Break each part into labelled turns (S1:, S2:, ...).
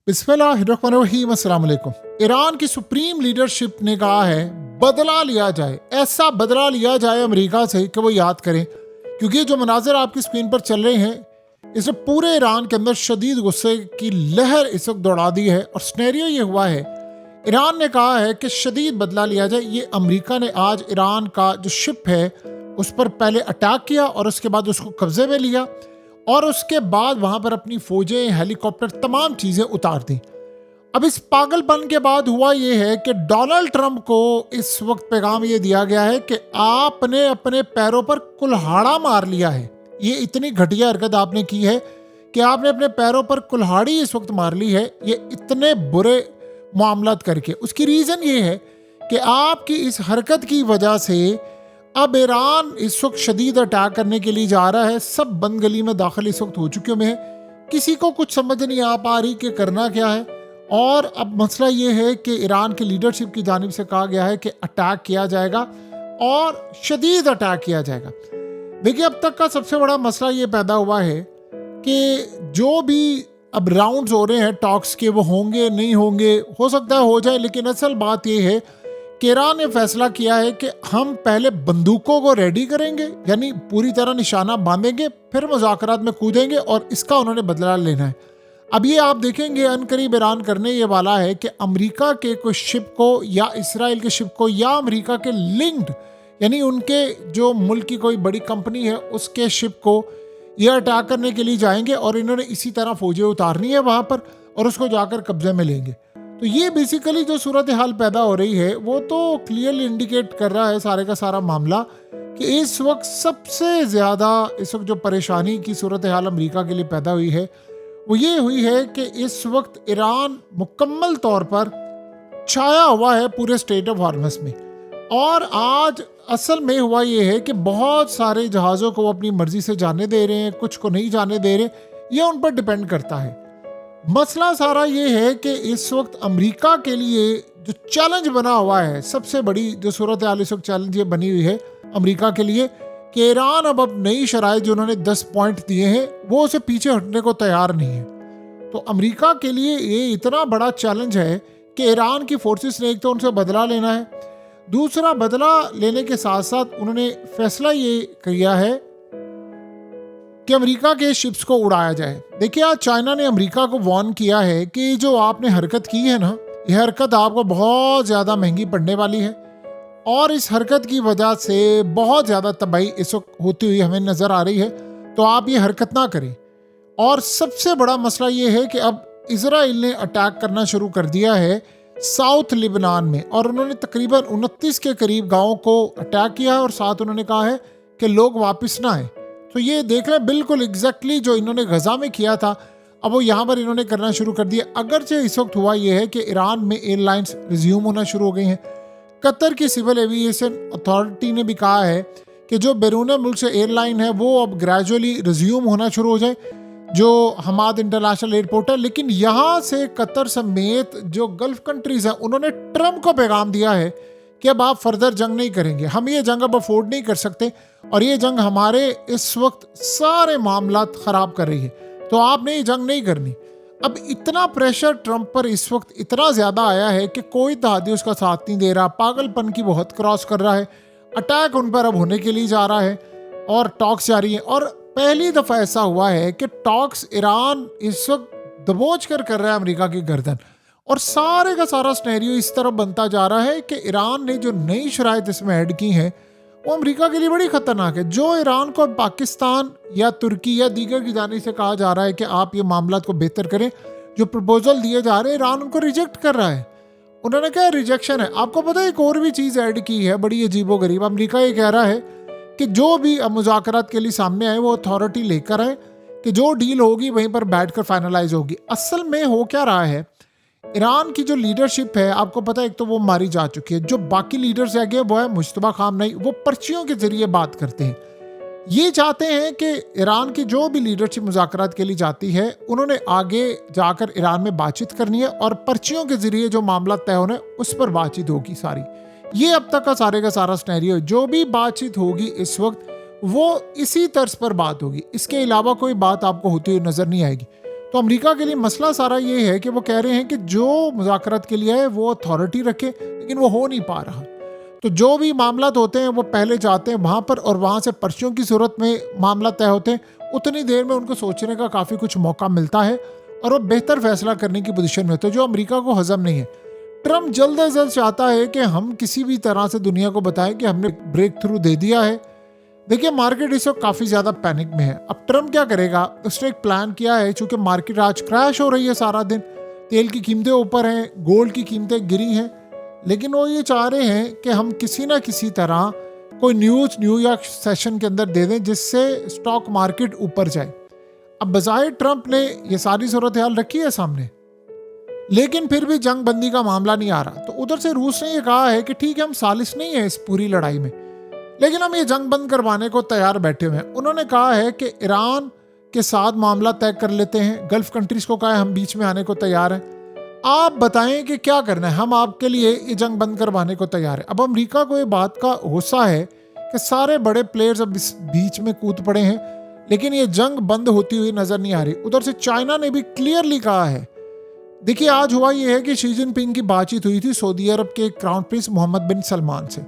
S1: बिस्मिल्लाहिर्रहमानिर्रहीम। अस्सलाम वालेकुम। ईरान की सुप्रीम लीडरशिप ने कहा है बदला लिया जाए, ऐसा बदला लिया जाए अमेरिका से कि वो याद करें, क्योंकि जो मनाजिर आपकी स्क्रीन पर चल रहे हैं इसने पूरे ईरान के अंदर शदीद गुस्से की लहर इस वक्त दौड़ा दी है। और स्नेरियो ये हुआ है, ईरान ने कहा है कि शदीद बदला लिया जाए। ये अमेरिका ने आज ईरान का जो शिप है उस पर पहले अटैक किया और उसके बाद उसको कब्जे में लिया और उसके बाद वहां पर अपनी फौजें, हेलीकॉप्टर, तमाम चीजें उतार दी। अब इस पागलपन के बाद हुआ ये है कि डोनाल्ड ट्रंप को इस वक्त पैगाम ये दिया गया है कि आपने अपने पैरों पर कुल्हाड़ा मार लिया है। ये इतनी घटिया हरकत आपने की है कि आपने अपने पैरों पर कुल्हाड़ी इस वक्त मार ली है, ये इतने बुरे मामलात करके। उसकी रीजन ये है कि आपकी इस हरकत की वजह से अब ईरान इस वक्त शदीद अटैक करने के लिए जा रहा है। सब बंद गली में दाखिल इस वक्त हो चुके हुए हैं, किसी को कुछ समझ नहीं आ पा रही कि करना क्या है। और अब मसला ये है कि ईरान की लीडरशिप की जानिब से कहा गया है कि अटैक किया जाएगा और शदीद अटैक किया जाएगा। देखिए, अब तक का सबसे बड़ा मसला ये पैदा हुआ है कि जो भी अब राउंड्स हो रहे हैं टॉक्स के, वो होंगे नहीं होंगे, हो सकता है हो जाए, लेकिन असल बात ये है कि ईरान ने फैसला किया है कि हम पहले बंदूकों को रेडी करेंगे, यानी पूरी तरह निशाना बांधेंगे, फिर मुज़ाकरात में कूदेंगे और इसका उन्होंने बदला लेना है। अब ये आप देखेंगे अनकरीब ईरान करने ये वाला है कि अमेरिका के कोई शिप को या इसराइल के शिप को या अमेरिका के लिंक्ड, यानी उनके जो मुल्क की कोई बड़ी कंपनी है उसके शिप को ये अटैक करने के लिए जाएंगे और इन्होंने इसी तरह फौजें उतारनी है वहाँ पर और उसको जाकर कब्जे में लेंगे। तो ये बेसिकली जो सूरत हाल पैदा हो रही है वो तो क्लियरली इंडिकेट कर रहा है सारे का सारा मामला कि इस वक्त सबसे ज़्यादा इस वक्त जो परेशानी की सूरत हाल अमेरिका के लिए पैदा हुई है वो ये हुई है कि इस वक्त ईरान मुकम्मल तौर पर छाया हुआ है पूरे स्टेट ऑफ हॉर्मस में। और आज असल में हुआ ये है कि बहुत सारे जहाज़ों को अपनी मर्जी से जाने दे रहे हैं, कुछ को नहीं जाने दे रहे, ये उन पर डिपेंड करता है। मसला सारा ये है कि इस वक्त अमेरिका के लिए जो चैलेंज बना हुआ है, सबसे बड़ी जो सूरत हाल इस वक्त चैलेंज ये बनी हुई है अमेरिका के लिए कि ईरान अब नई शराइत जो उन्होंने 10 पॉइंट दिए हैं वो उसे पीछे हटने को तैयार नहीं है। तो अमेरिका के लिए ये इतना बड़ा चैलेंज है कि ईरान की फोर्सेस ने एक तो उनसे बदला लेना है, दूसरा बदला लेने के साथ साथ उन्होंने फैसला ये किया है कि अमेरिका के शिप्स को उड़ाया जाए। देखिए, आज चाइना ने अमेरिका को वार्न किया है कि जो आपने हरकत की है ना, यह हरकत आपको बहुत ज़्यादा महंगी पड़ने वाली है और इस हरकत की वजह से बहुत ज़्यादा तबाही इस वक्त होती हुई हमें नज़र आ रही है, तो आप ये हरकत ना करें। और सबसे बड़ा मसला ये है कि अब इजराइल ने अटैक करना शुरू कर दिया है साउथ लिबनान में और उन्होंने तकरीबन 29 के करीब गाँव को अटैक किया है और साथ उन्होंने कहा है कि लोग वापस ना आए। तो ये देख लें, बिल्कुल एग्जैक्टली जो इन्होंने गजा में किया था अब वो यहाँ पर इन्होंने करना शुरू कर दिया। अगरचे इस वक्त हुआ ये है कि ईरान में एयरलाइंस रिज्यूम होना शुरू हो गई हैं। कतर की सिविल एविएशन अथॉरिटी ने भी कहा है कि जो बैरून मुल्क से एयरलाइन है वो अब ग्रेजुअली रिज्यूम होना शुरू हो जाए, जो हमाद इंटरनेशनल एयरपोर्ट है। लेकिन यहाँ से कतर समेत जो गल्फ कंट्रीज हैं उन्होंने ट्रंप को पैगाम दिया है कि अब आप फर्दर जंग नहीं करेंगे, हम ये जंग अब अफोर्ड नहीं कर सकते और ये जंग हमारे इस वक्त सारे मामलात ख़राब कर रही है, तो आपने ये जंग नहीं करनी। अब इतना प्रेशर ट्रंप पर इस वक्त इतना ज़्यादा आया है कि कोई तहादी उसका साथ नहीं दे रहा, पागलपन की बहुत क्रॉस कर रहा है, अटैक उन पर अब होने के लिए जा रहा है और टॉक्स जारी हैं। और पहली दफ़ा ऐसा हुआ है कि टॉक्स ईरान इस वक्त दबोच कर रहा है अमेरिका की गर्दन और सारे का सारा स्नेरियो इस तरह बनता जा रहा है कि ईरान ने जो नई शराइत इसमें ऐड की हैं वो अमेरिका के लिए बड़ी ख़तरनाक है। जो ईरान को पाकिस्तान या तुर्की या दीगर की जानिब से कहा जा रहा है कि आप ये मामला को बेहतर करें, जो प्रपोजल दिए जा रहे हैं ईरान उनको रिजेक्ट कर रहा है। उन्होंने कहा रिजेक्शन है। आपको पता है एक और भी चीज़ ऐड की है बड़ी अजीबोगरीब। अमेरिका ये कह रहा है कि जो भी मुज़ाकरात के लिए सामने आए वो अथॉरिटी लेकर आए कि जो डील होगी वहीं पर बैठकर फाइनलाइज होगी। असल में हो क्या रहा है, ईरान की जो लीडरशिप है आपको पता है एक तो वो मारी जा चुकी है, जो बाकी लीडर्स आगे वो है मुश्तबा खामनेई, वो पर्चियों के जरिए बात करते हैं। ये चाहते हैं कि ईरान की जो भी लीडरशिप मुज़ाकरात के लिए जाती है उन्होंने आगे जाकर ईरान में बातचीत करनी है और पर्चियों के जरिए जो मामला तय होने उस पर बातचीत होगी सारी। ये अब तक का सारा स्नैरियो, जो भी बातचीत होगी इस वक्त वो इसी तर्ज पर बात होगी, इसके अलावा कोई बात आपको होती हुई नजर नहीं आएगी। तो तो अमेरिका के लिए मसला सारा ये है कि वो कह रहे हैं कि जो मुज़ाकरात के लिए है वो अथॉरिटी रखे, लेकिन वो हो नहीं पा रहा। तो जो भी मामला होते हैं वो पहले जाते हैं वहाँ पर और वहाँ से पर्चियों की सूरत में मामला तय होते हैं। उतनी देर में उनको सोचने का काफ़ी कुछ मौका मिलता है और वो बेहतर फैसला करने की पोजीशन में होते हैं, जो अमेरिका को हजम नहीं है। ट्रम्प जल्द अज जल्द चाहता है कि हम किसी भी तरह से दुनिया को बताएं कि हमने ब्रेक थ्रू दे दिया है। देखिए मार्केट इस वक्त काफ़ी ज़्यादा पैनिक में है। अब ट्रम्प क्या करेगा, उसने एक प्लान किया है, चूँकि मार्केट आज क्रैश हो रही है सारा दिन, तेल की कीमतें ऊपर हैं, गोल्ड की कीमतें गिरी हैं, लेकिन वो ये चाह रहे हैं कि हम किसी ना किसी तरह कोई न्यूज़ न्यूयॉर्क सेशन के अंदर दे दें जिससे स्टॉक मार्केट ऊपर जाए। अब बजाय ट्रम्प ने ये सारी सूरत हाल रखी है सामने, लेकिन फिर भी जंग बंदी का मामला नहीं आ रहा। तो उधर से रूस ने ये कहा है कि ठीक है, हम सालिश नहीं है इस पूरी लड़ाई में, लेकिन हम ये जंग बंद करवाने को तैयार बैठे हुए हैं। उन्होंने कहा है कि ईरान के साथ मामला तय कर लेते हैं, गल्फ कंट्रीज को कहा है हम बीच में आने को तैयार हैं, आप बताएं कि क्या करना है, हम आपके लिए ये जंग बंद करवाने को तैयार है। अब अमेरिका को ये बात का गुस्सा है कि सारे बड़े प्लेयर्स अब इस बीच में कूद पड़े हैं, लेकिन ये जंग बंद होती हुई नजर नहीं आ रही। उधर से चाइना ने भी क्लियरली कहा है। देखिए आज हुआ ये है कि शी जिनपिंग की बातचीत हुई थी सऊदी अरब के क्राउन प्रिंस मोहम्मद बिन सलमान से,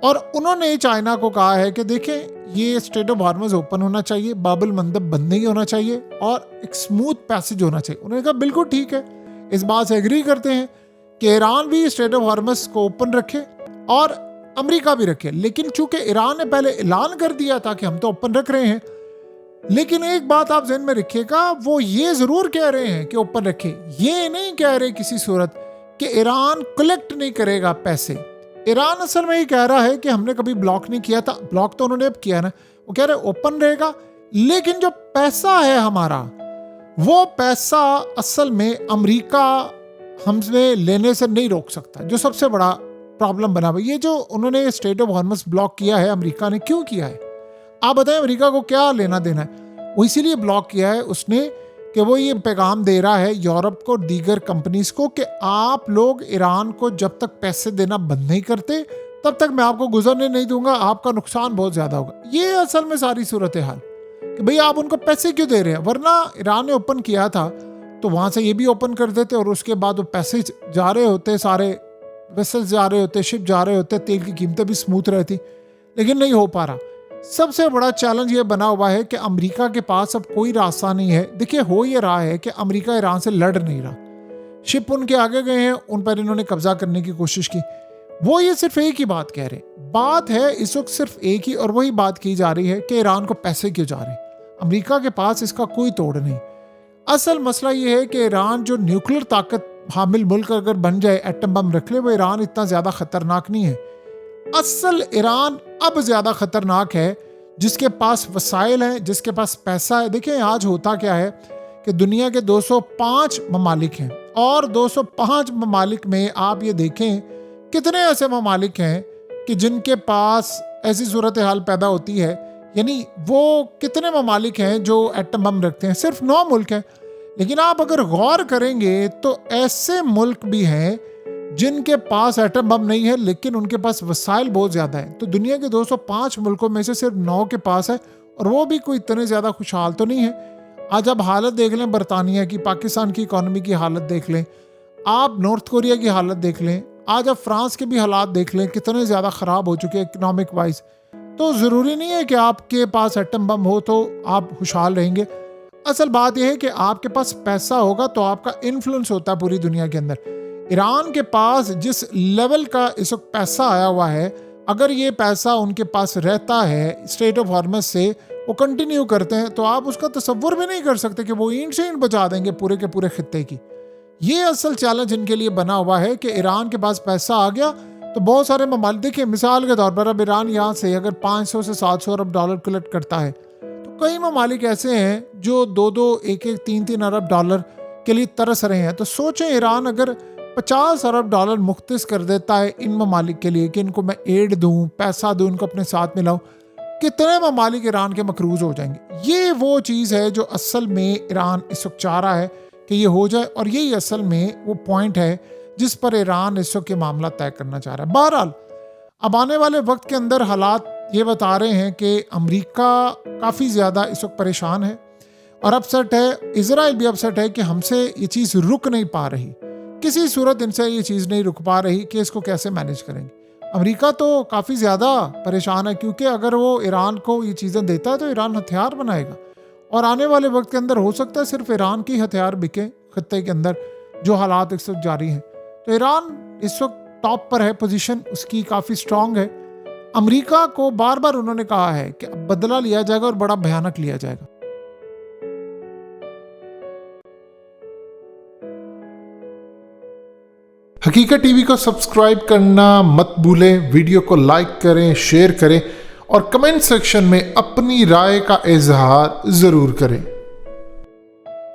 S1: और उन्होंने चाइना को कहा है कि देखें ये स्ट्रेट ऑफ हार्मज ओपन होना चाहिए, बाबुल मंदब बंद नहीं होना चाहिए और एक स्मूथ पैसेज होना चाहिए। उन्होंने कहा बिल्कुल ठीक है, इस बात से एग्री करते हैं कि ईरान भी स्ट्रेट ऑफ हार्मज को ओपन रखे और अमेरिका भी रखे, लेकिन चूंकि ईरान ने पहले ऐलान कर दिया था कि हम तो ओपन रख रहे हैं, लेकिन एक बात आप ज़हन में रखिएगा, वो ये ज़रूर कह रहे हैं कि ओपन रखे, ये नहीं कह रहे किसी सूरत कि ईरान कलेक्ट नहीं करेगा पैसे। ईरान असल में ये कह रहा है कि हमने कभी ब्लॉक नहीं किया था, ब्लॉक तो उन्होंने अब किया ना, वो कह रहे ओपन रहेगा, लेकिन जो पैसा है हमारा वो पैसा असल में अमेरिका हमसे लेने से नहीं रोक सकता, जो सबसे बड़ा प्रॉब्लम बना हुआ। ये जो उन्होंने स्ट्रेट ऑफ हॉर्मस ब्लॉक किया है, अमेरिका ने क्यों किया है आप बताएं, अमेरिका को क्या लेना देना है? वो इसीलिए ब्लॉक किया है उसने कि वो ये पैगाम दे रहा है यूरोप को, दीगर कंपनीज को, कि आप लोग ईरान को जब तक पैसे देना बंद नहीं करते तब तक मैं आपको गुजरने नहीं दूंगा, आपका नुकसान बहुत ज़्यादा होगा। ये असल में सारी सूरत हाल कि भाई आप उनको पैसे क्यों दे रहे हैं, वरना ईरान ने ओपन किया था तो वहाँ से ये भी ओपन कर देते और उसके बाद वो पैसे जा रहे होते, सारे वेसल्स जा रहे होते, शिप जा रहे होते, तेल की कीमतें भी स्मूथ रहती, लेकिन नहीं हो पा रहा। सबसे बड़ा चैलेंज ये बना हुआ है कि अमेरिका के पास अब कोई रास्ता नहीं है। देखिए हो ये रहा है कि अमेरिका ईरान से लड़ नहीं रहा, शिप उनके आगे गए हैं, उन पर इन्होंने कब्जा करने की कोशिश की। वो ये सिर्फ एक ही बात कह रहे, बात है इस वक्त सिर्फ एक ही, और वही बात की जा रही है कि ईरान को पैसे क्यों जा रहे हैं। अमेरिका के पास इसका कोई तोड़ नहीं। असल मसला ये है कि ईरान जो न्यूक्लियर ताकत हामिल मुल्क अगर बन जाए, एटम बम रख ले, वो ईरान इतना ज़्यादा ख़तरनाक नहीं है। असल ईरान अब ज़्यादा ख़तरनाक है जिसके पास वसाइल हैं, जिसके पास पैसा है। देखिए आज होता क्या है कि दुनिया के 205 ममालिक हैं, और 205 ममालिक में आप ये देखें कितने ऐसे ममालिक हैं कि जिनके पास ऐसी सूरत हाल पैदा होती है, यानी वो कितने ममालिक हैं जो एटम बम रखते हैं, सिर्फ 9 मुल्क हैं। लेकिन आप अगर गौर करेंगे तो ऐसे मुल्क भी हैं जिनके पास एटम बम नहीं है लेकिन उनके पास वसाइल बहुत ज़्यादा है। तो दुनिया के 205 मुल्कों में से सिर्फ 9 के पास है, और वो भी कोई इतने ज़्यादा खुशहाल तो नहीं है। आज आप हालत देख लें बरतानिया की, पाकिस्तान की इकॉनमी की हालत देख लें, आप नॉर्थ कोरिया की हालत देख लें, आज आप फ्रांस के भी हालात देख लें, कितने ज़्यादा ख़राब हो चुके हैं इकनॉमिक वाइज। तो ज़रूरी नहीं है कि आपके पास एटम बम हो तो आप खुशहाल रहेंगे। असल बात यह है कि आपके पास पैसा होगा तो आपका इन्फ्लुएंस होता है पूरी दुनिया के अंदर। ईरान के पास जिस लेवल का इस वक्त पैसा आया हुआ है, अगर ये पैसा उनके पास रहता है स्ट्रेट ऑफ हॉर्मस से, वो कंटिन्यू करते हैं, तो आप उसका तसव्वुर भी नहीं कर सकते कि वो ईंट से ईंट बचा देंगे पूरे के पूरे खित्ते की। ये असल चैलेंज इनके लिए बना हुआ है कि ईरान के पास पैसा आ गया तो बहुत सारे ममालिक, देखिए मिसाल के तौर पर अब ईरान यहाँ से अगर 500 से 700 अरब डॉलर कलेक्ट करता है, तो कई ममालिक ऐसे हैं जो 2-2, 1-1, 3-3 अरब डॉलर के लिए तरस रहे हैं। तो सोचें ईरान अगर 50 अरब डॉलर मुख्तस कर देता है इन ममालिक के लिए कि इनको मैं एड दूँ, पैसा दूँ, इनको अपने साथ मिलाऊँ, कितने ममालिक ईरान के मकरूज हो जाएंगे। ये वो चीज़ है जो असल में ईरान इस वक्त चाह रहा है कि ये हो जाए, और यही असल में वो पॉइंट है जिस पर ईरान इस वक्त मामला तय करना चाह रहा है। बहरहाल अब आने वाले वक्त के अंदर हालात ये बता रहे हैं कि अमेरिका काफ़ी ज़्यादा इस वक्त परेशान है, और अपसेट है, इजराइल भी अपसेट है कि हमसे ये चीज़ रुक नहीं पा रही, किसी सूरत इनसे ये चीज़ नहीं रुक पा रही कि इसको कैसे मैनेज करेंगे। अमेरिका तो काफ़ी ज़्यादा परेशान है, क्योंकि अगर वो ईरान को ये चीज़ें देता है तो ईरान हथियार बनाएगा, और आने वाले वक्त के अंदर हो सकता है सिर्फ ईरान की हथियार बिके खत्ते के अंदर, जो हालात इस वक्त जारी हैं। तो ईरान इस वक्त टॉप पर है, पोजीशन उसकी काफ़ी स्ट्रांग है। अमेरिका को बार बार उन्होंने कहा है कि अब बदला लिया जाएगा और बड़ा भयानक लिया जाएगा।
S2: हकीकत टीवी को सब्सक्राइब करना मत भूलें, वीडियो को लाइक करें, शेयर करें और कमेंट सेक्शन में अपनी राय का इजहार ज़रूर करें।